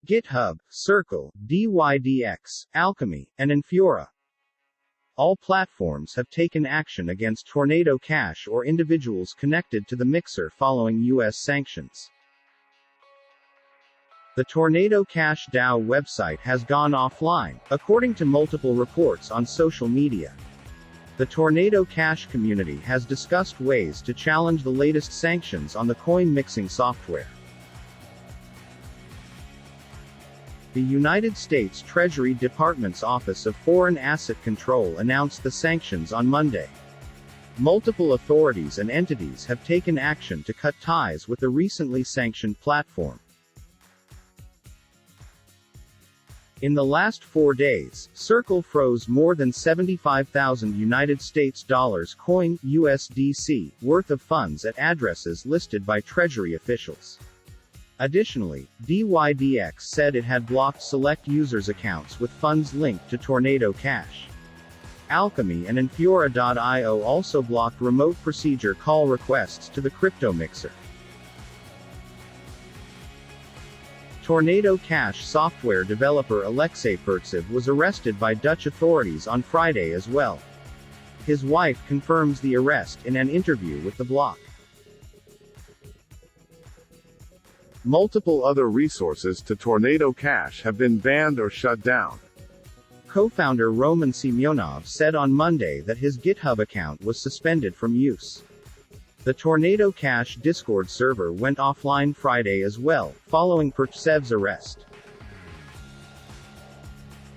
GitHub, Circle, dYdX, Alchemy, and Infura. All platforms have taken action against Tornado Cash or individuals connected to the mixer following U.S. sanctions. The Tornado Cash DAO website has gone offline, according to multiple reports on social media. The Tornado Cash community has discussed ways to challenge the latest sanctions on the coin mixing software. The United States Treasury Department's Office of Foreign Asset Control announced the sanctions on Monday. Multiple authorities and entities have taken action to cut ties with the recently sanctioned platform. In the last 4 days, Circle froze more than 75,000 United States dollars coin USDC worth of funds at addresses listed by Treasury officials. Additionally, dYdX said it had blocked select users' accounts with funds linked to Tornado Cash. Alchemy and Infura.io also blocked remote procedure call requests to the crypto mixer. Tornado Cash software developer Alexei Pertsev was arrested by Dutch authorities on Friday as well. His wife confirms the arrest in an interview with the block. Multiple other resources to Tornado Cash have been banned or shut down. Co-founder Roman Semyonov said on Monday that his GitHub account was suspended from use. The Tornado Cash Discord server went offline Friday as well, following Pertsev's arrest.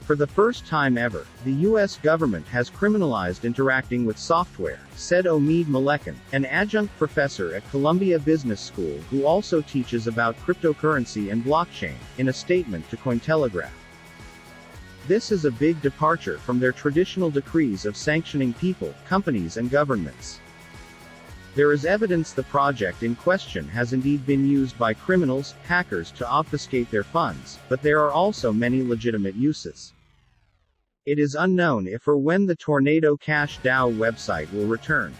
For the first time ever, the U.S. government has criminalized interacting with software, said Omid Malekin, an adjunct professor at Columbia Business School who also teaches about cryptocurrency and blockchain, in a statement to Cointelegraph. This is a big departure from their traditional decrees of sanctioning people, companies and governments. There is evidence the project in question has indeed been used by criminals, hackers to obfuscate their funds, but there are also many legitimate uses. It is unknown if or when the Tornado Cash DAO website will return.